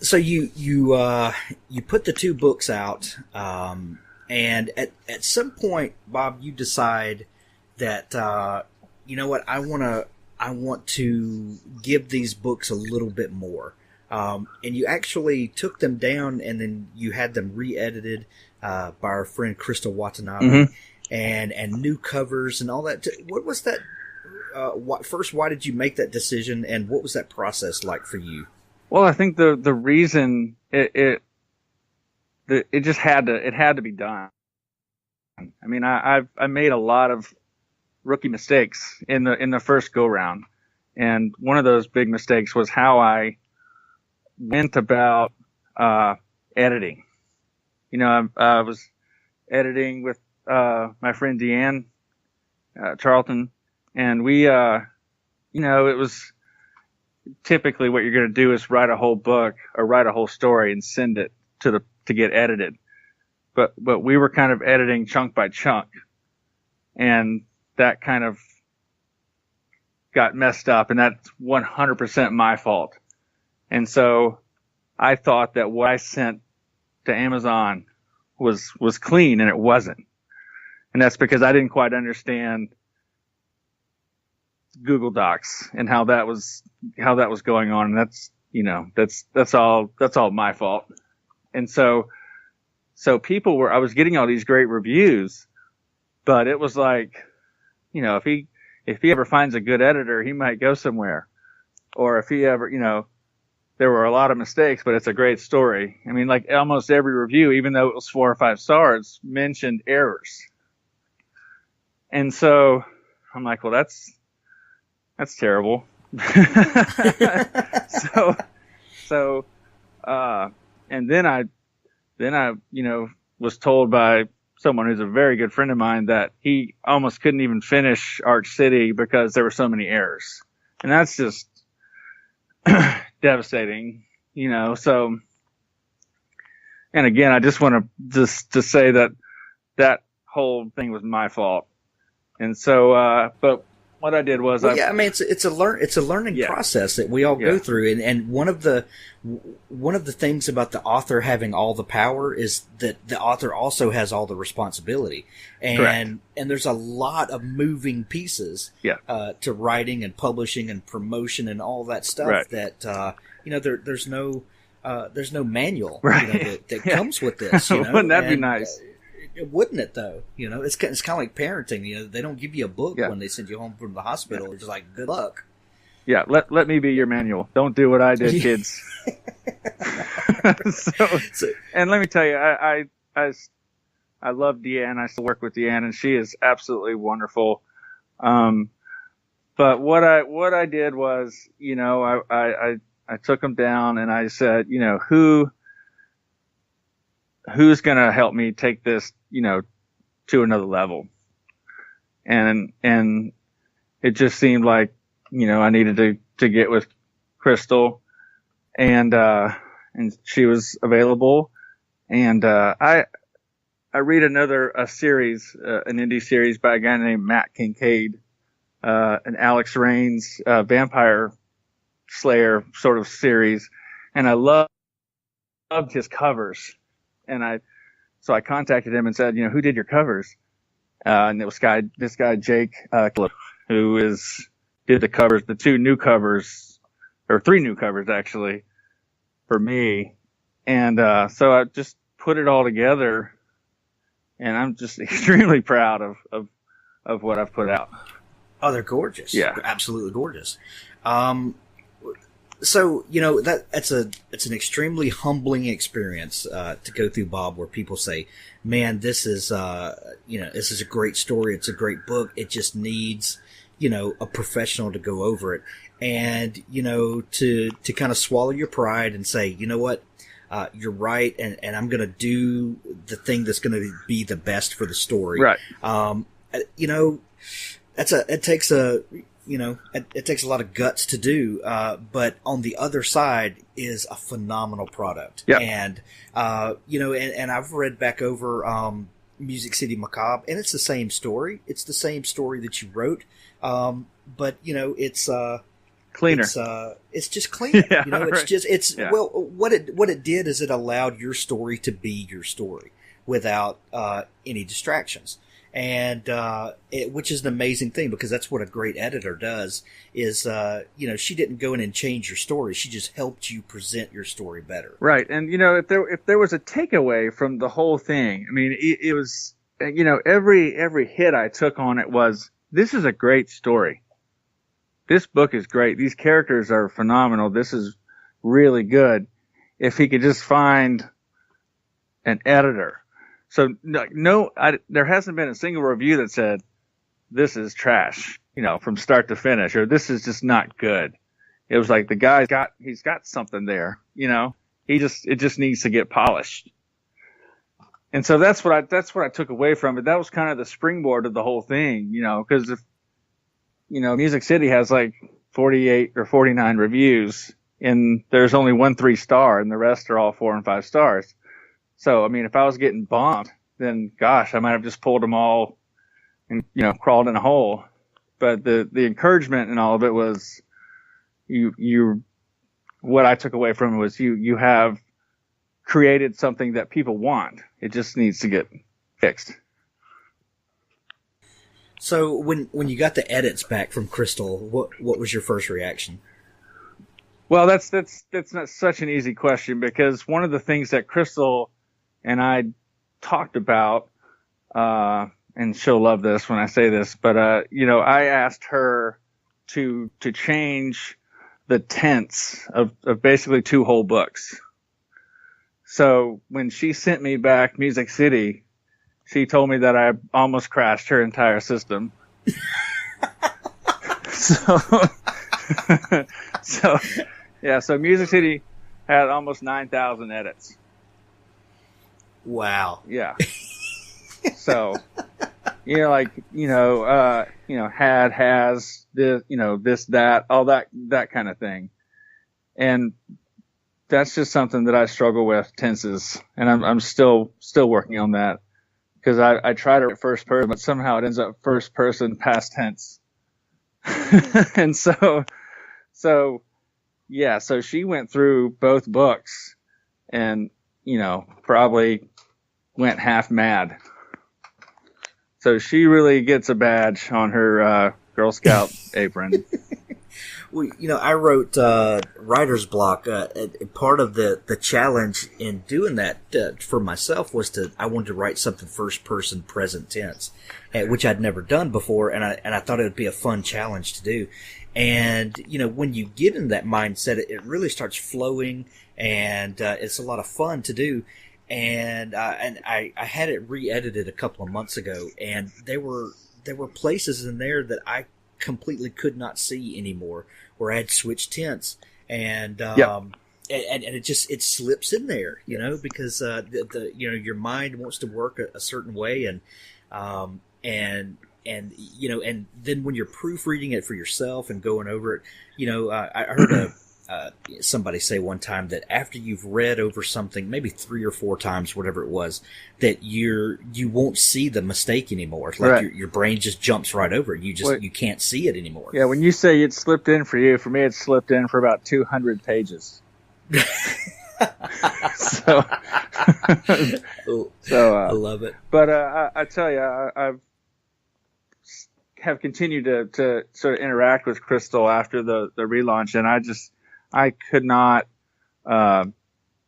So you put the 2 books out, and at some point, Bob, you decide that you know what, I want to give these books a little bit more, and you actually took them down, and then you had them re-edited by our friend Crystal Watanabe, mm-hmm. and new covers and all that. What was that? First, why did you make that decision, and what was that process like for you? Well, I think the reason it just had to be done. I mean, I made a lot of rookie mistakes in the first go round, and one of those big mistakes was how I went about editing. I was editing with my friend Deanne Charlton, and we it was typically what you're going to do is write a whole book or write a whole story and send it to get edited. But we were kind of editing chunk by chunk, and that kind of got messed up, and that's 100% my fault. And so I thought that what I sent to Amazon was clean, and it wasn't. And that's because I didn't quite understand Google Docs and how that was going on. And that's all my fault. And so I was getting all these great reviews, but it was like, if he ever finds a good editor, he might go somewhere. Or if he ever, there were a lot of mistakes, but it's a great story. I mean, like almost every review, even though it was 4 or 5 stars, mentioned errors. And so I'm like, well, that's terrible. And then I was told by someone who's a very good friend of mine that he almost couldn't even finish Arch City because there were so many errors. And that's just devastating, so, and again, I just want to say that whole thing was my fault. And so, but what I did was, it's a learning process that we all go through, and one of the things about the author having all the power is that the author also has all the responsibility, and there's a lot of moving pieces to writing and publishing and promotion and all that stuff that there's no manual that comes with this. Wouldn't that be nice? Wouldn't it though? It's kind of like parenting. They don't give you a book when they send you home from the hospital. They're just like, good luck. Yeah, let me be your manual. Don't do what I did, kids. And let me tell you, I love Deanne. I still work with Deanne, and she is absolutely wonderful. But what I did was, I took them down and I said, who's going to help me take this, to another level? And it just seemed like, I needed to get with Crystal, and she was available. And I I read a series, an indie series by a guy named Matt Kincaid, an Alex Rains vampire slayer sort of series, and I loved his covers. And so I contacted him and said, who did your covers? And it was this guy Jake, who did the covers, the 2 new covers, or 3 new covers actually, for me. And so I just put it all together, and I'm just extremely proud of what I've put out. Oh, they're gorgeous. Yeah. They're absolutely gorgeous. So, it's an extremely humbling experience to go through, Bob, where people say, man, this is a great story. It's a great book. It just needs, a professional to go over it. And, to kind of swallow your pride and say, you know what, you're right. And I'm going to do the thing that's going to be the best for the story. Right. It takes a lot of guts to do, but on the other side is a phenomenal product. Yep. And, and I've read back over, Music City Macabre, and it's the same story. It's the same story that you wrote. But, it's, cleaner. It's just cleaner. Yeah, right. Well, what it did is it allowed your story to be your story without, any distractions. And, which is an amazing thing, because that's what a great editor does is, she didn't go in and change your story. She just helped you present your story better. Right. And, if there was a takeaway from the whole thing, I mean, it was, every hit I took on it was, this is a great story. This book is great. These characters are phenomenal. This is really good. If he could just find an editor. So there hasn't been a single review that said this is trash, from start to finish, or this is just not good. It was like the guy's got something there, it just needs to get polished. And so that's what I took away from it. That was kind of the springboard of the whole thing, because if, Music City has like 48 or 49 reviews, and there's only 1 3-star, and the rest are all 4 and 5 stars. So, I mean, if I was getting bombed, then gosh, I might have just pulled them all and, crawled in a hole. But the encouragement and all of it was what I took away from it was you have created something that people want. It just needs to get fixed. So when you got the edits back from Crystal, what was your first reaction? Well, that's not such an easy question, because one of the things that Crystal and I talked about, and she'll love this when I say this, but, I asked her to change the tense of basically 2 whole books. So when she sent me back Music City, she told me that I almost crashed her entire system. So Music City had almost 9,000 edits. Wow. Yeah. So, has, this, that, all that kind of thing. And that's just something that I struggle with, tenses. And I'm still working on that, because I try to write first person, but somehow it ends up first person past tense. And so she went through both books and, probably went half mad. So she really gets a badge on her Girl Scout apron. Well, I wrote writer's block. Part of the challenge in doing that for myself was I wanted to write something first person present tense, which I'd never done before, and I thought it would be a fun challenge to do. And when you get in that mindset, it really starts flowing, and it's a lot of fun to do. And I had it re-edited a couple of months ago, and there were places in there that I completely could not see anymore, where I had switched tense, and and it slips in there, because your mind wants to work a certain way, and then when you're proofreading it for yourself and going over it, I heard somebody say one time that after you've read over something, maybe 3 or 4 times, whatever it was, that you won't see the mistake anymore. It's like right. your brain just jumps right over it. You can't see it anymore. Yeah, when you say it slipped in for you, for me it slipped in for about 200 pages. so I love it. But I tell you, I've have continued to sort of interact with Crystal after the relaunch, and I could not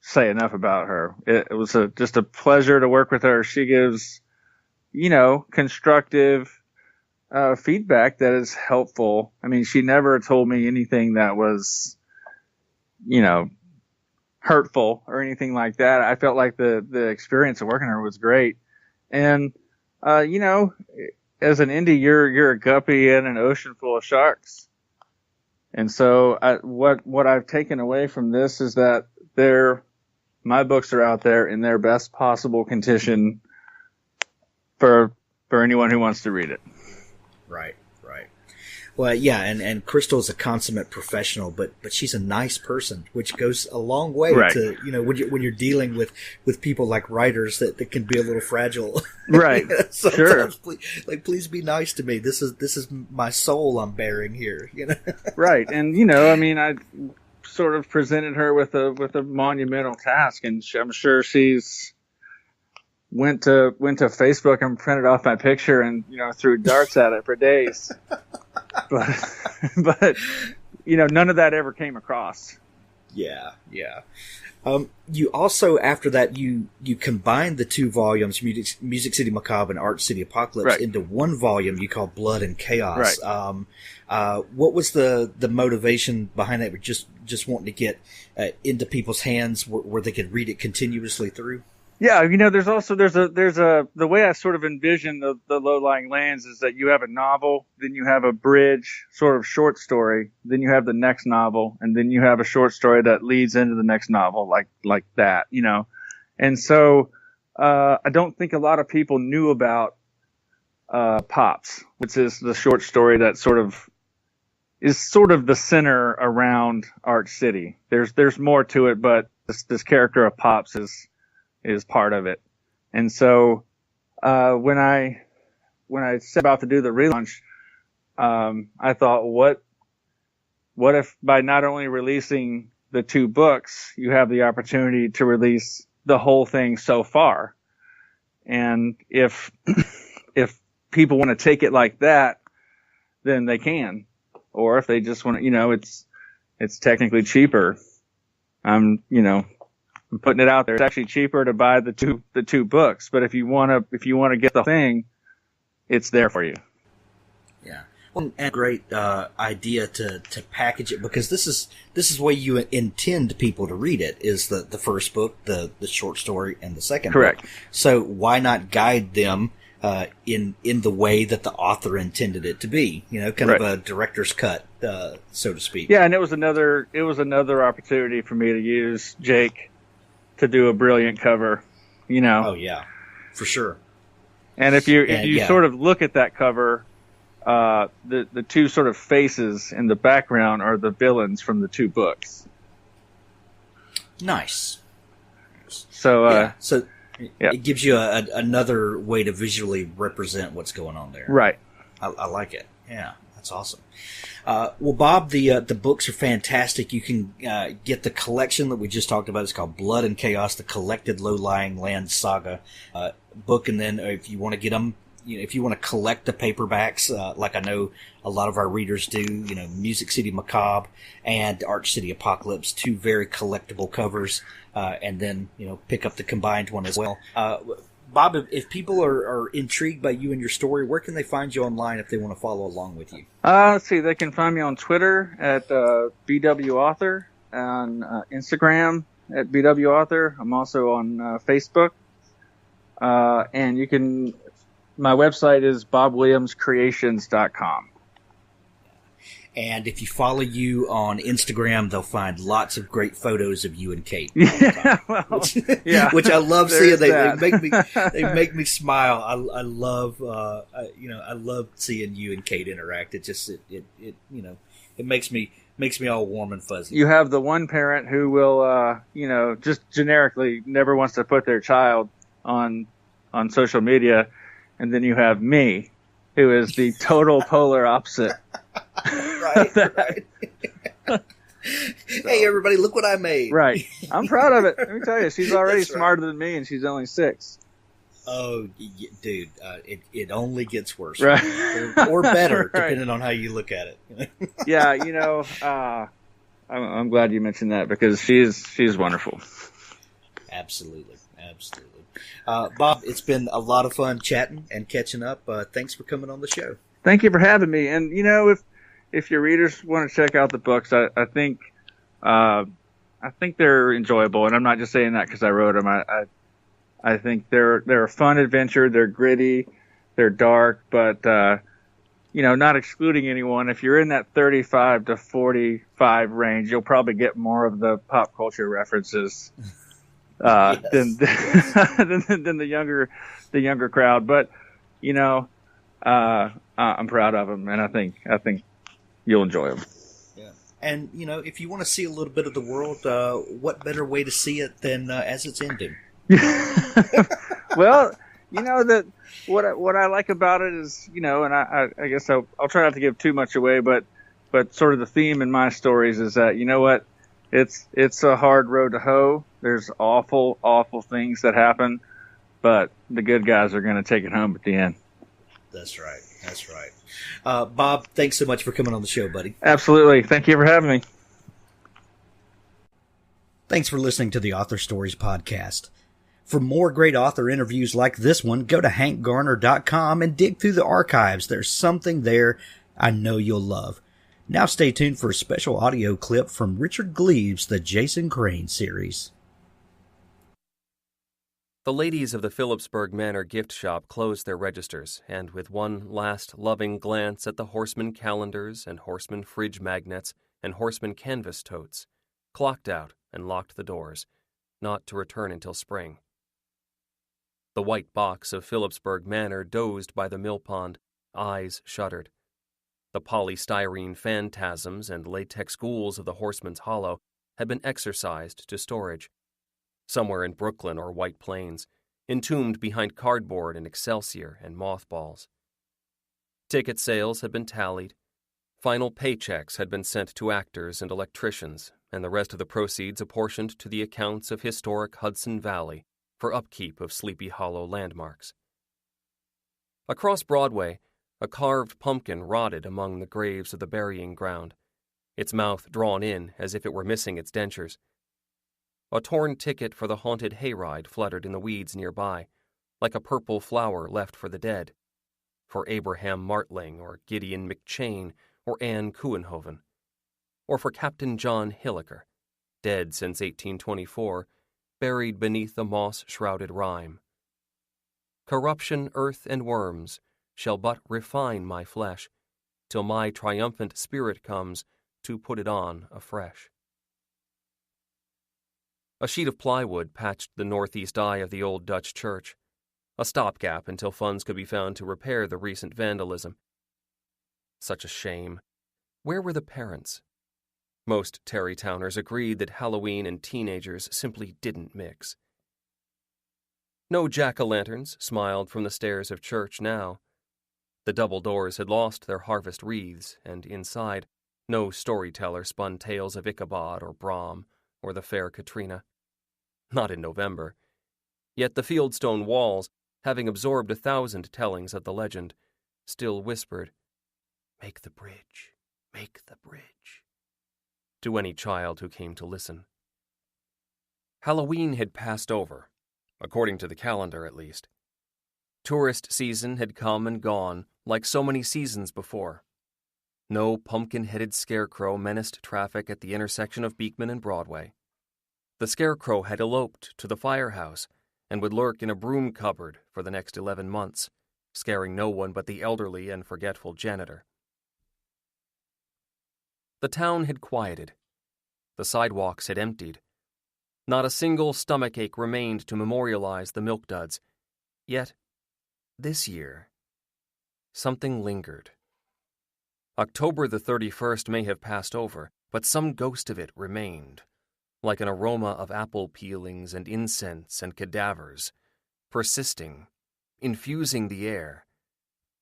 say enough about her. It was just a pleasure to work with her. She gives, constructive feedback that is helpful. I mean, she never told me anything that was, hurtful or anything like that. I felt like the experience of working with her was great. And, as an indie, you're a guppy in an ocean full of sharks. And so what I've taken away from this is that my books are out there in their best possible condition for anyone who wants to read it. Right. Well, yeah, and Crystal is a consummate professional, but she's a nice person, which goes a long way to, when you're dealing with people like writers that can be a little fragile. Right. Sure. Please be nice to me. This is my soul I'm bearing here, Right. And, I sort of presented her with a monumental task, and I'm sure she's went to Facebook and printed off my picture and, threw darts at it for days. But none of that ever came across. Yeah. You also, after that, you combined the 2 volumes, Music City Macabre and Art City Apocalypse, into one volume you call Blood and Chaos. Right. What was the motivation behind that? Just wanting to get into people's hands where they could read it continuously through? Yeah, there's the way I sort of envision the low-lying lands is that you have a novel, then you have a bridge sort of short story, then you have the next novel, and then you have a short story that leads into the next novel, like that, And so I don't think a lot of people knew about Pops, which is the short story that is sort of the center around Arch City. There's more to it, but this character of Pops is part of it. And so when I set about to do the relaunch, I thought, what if by not only releasing the 2 books, you have the opportunity to release the whole thing so far? And if people want to take it like that, then they can. Or if they just want to, it's technically cheaper. I'm putting it out there. It's actually cheaper to buy the two books, but if you want to get the thing, it's there for you. Yeah. Well, and a great idea to package it, because this is the way you intend people to read it, is the first book, the short story, and the second Correct. book. So why not guide them in the way that the author intended it to be? Kind of a director's cut, so to speak. Yeah, and it was another opportunity for me to use Jake to do a brilliant cover, Oh yeah, for sure. And if you sort of look at that cover, the 2 sort of faces in the background are the villains from the 2 books. Nice. So it gives you another way to visually represent what's going on there. Right. I like it. Yeah, that's awesome. Well, Bob, the books are fantastic. You can get the collection that we just talked about. It's called Blood and Chaos, the Collected Low-Lying Land Saga book. And then if you want to get them, if you want to collect the paperbacks, like I know a lot of our readers do, Music City Macabre and Arch City Apocalypse, 2 very collectible covers, and then, pick up the combined one as well. Bob, if people are intrigued by you and your story, where can they find you online if they want to follow along with you? Let's see. They can find me on Twitter at BWAuthor, on Instagram at BWAuthor. I'm also on Facebook. And my website is bobwilliamscreations.com. And if you follow you on Instagram, they'll find lots of great photos of you and Kate. Yeah, which I love seeing. They make me smile. I love I love seeing you and Kate interact. It just it makes me Makes me all warm and fuzzy. You have the one parent who will, just generically never wants to put their child on social media, and then you have me, who is the total polar opposite. Right. Hey, everybody, look what I made. Right. I'm proud of it. Let me tell you, she's already That's right. smarter than me, and she's only 6. Oh, dude, it only gets worse. Right. Or better, Right. depending on how you look at it. Yeah, I'm glad you mentioned that, because she's wonderful. Absolutely. Bob, it's been a lot of fun chatting and catching up. Thanks for coming on the show. Thank you for having me. And if your readers want to check out the books, I think they're enjoyable. And I'm not just saying that because I wrote them. I think they're a fun adventure. They're gritty, they're dark, but not excluding anyone. If you're in that 35 to 45 range, you'll probably get more of the pop culture references than the younger crowd. But I'm proud of them, and I think you'll enjoy them. Yeah. And if you want to see a little bit of the world, what better way to see it than as it's ending? Well, that what I like about it is, and I guess I'll try not to give too much away, but sort of the theme in my stories is that, it's a hard road to hoe. There's awful, awful things that happen, but the good guys are going to take it home at the end. That's right. Bob, thanks so much for coming on the show, buddy. Absolutely. Thank you for having me. Thanks for listening to the Author Stories podcast. For more great author interviews like this one, go to hankgarner.com and dig through the archives. There's something there I know you'll love. Now stay tuned for a special audio clip from Richard Gleaves' The Jason Crane series. The ladies of the Phillipsburg Manor gift shop closed their registers, and with one last loving glance at the Horseman calendars and Horseman fridge magnets and Horseman canvas totes, clocked out and locked the doors, not to return until spring. The white box of Phillipsburg Manor dozed by the mill pond, eyes shuttered. The polystyrene phantasms and latex ghouls of the Horseman's Hollow had been exorcised to storage. Somewhere in Brooklyn or White Plains, entombed behind cardboard and excelsior and mothballs. Ticket sales had been tallied. Final paychecks had been sent to actors and electricians, and the rest of the proceeds apportioned to the accounts of historic Hudson Valley for upkeep of Sleepy Hollow landmarks. Across Broadway, a carved pumpkin rotted among the graves of the burying ground, its mouth drawn in as if it were missing its dentures. A torn ticket for the haunted hayride fluttered in the weeds nearby, like a purple flower left for the dead, for Abraham Martling or Gideon McChain or Anne Kuenhoven, or for Captain John Hilliker, dead since 1824, buried beneath the moss-shrouded rime. Corruption, earth, and worms shall but refine my flesh, till my triumphant spirit comes to put it on afresh. A sheet of plywood patched the northeast eye of the old Dutch church, a stopgap until funds could be found to repair the recent vandalism. Such a shame. Where were the parents? Most Terrytowners agreed that Halloween and teenagers simply didn't mix. No jack-o'-lanterns smiled from the stairs of church now. The double doors had lost their harvest wreaths, and inside, no storyteller spun tales of Ichabod or Brom or the fair Katrina. Not in November. Yet the fieldstone walls, having absorbed 1,000 tellings of the legend, still whispered, "Make the bridge, make the bridge," to any child who came to listen. Halloween had passed over, according to the calendar at least. Tourist season had come and gone, like so many seasons before. No pumpkin-headed scarecrow menaced traffic at the intersection of Beekman and Broadway. The scarecrow had eloped to the firehouse and would lurk in a broom cupboard for the next 11 months, scaring no one but the elderly and forgetful janitor. The town had quieted. The sidewalks had emptied. Not a single stomachache remained to memorialize the milk duds. Yet, this year, something lingered. October the 31st may have passed over, but some ghost of it remained, like an aroma of apple peelings and incense and cadavers, persisting, infusing the air,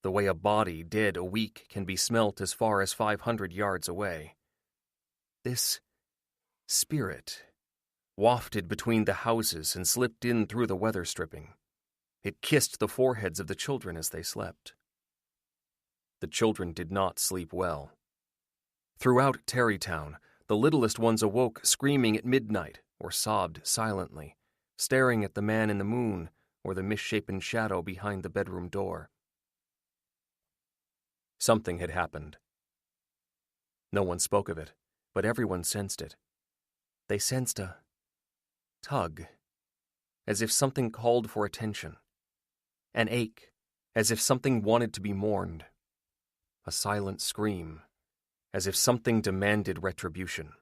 the way a body dead a week can be smelt as far as 500 yards away. This spirit wafted between the houses and slipped in through the weather stripping. It kissed the foreheads of the children as they slept. The children did not sleep well. Throughout Terrytown, the littlest ones awoke screaming at midnight or sobbed silently, staring at the man in the moon or the misshapen shadow behind the bedroom door. Something had happened. No one spoke of it, but everyone sensed it. They sensed a tug, as if something called for attention. An ache, as if something wanted to be mourned. A silent scream, as if something demanded retribution.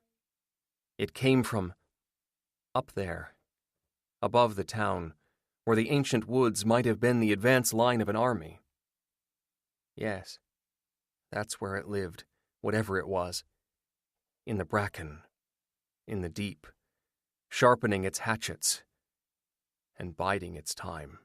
It came from up there, above the town, where the ancient woods might have been the advance line of an army. Yes, that's where it lived, whatever it was. In the bracken, in the deep, sharpening its hatchets and biding its time.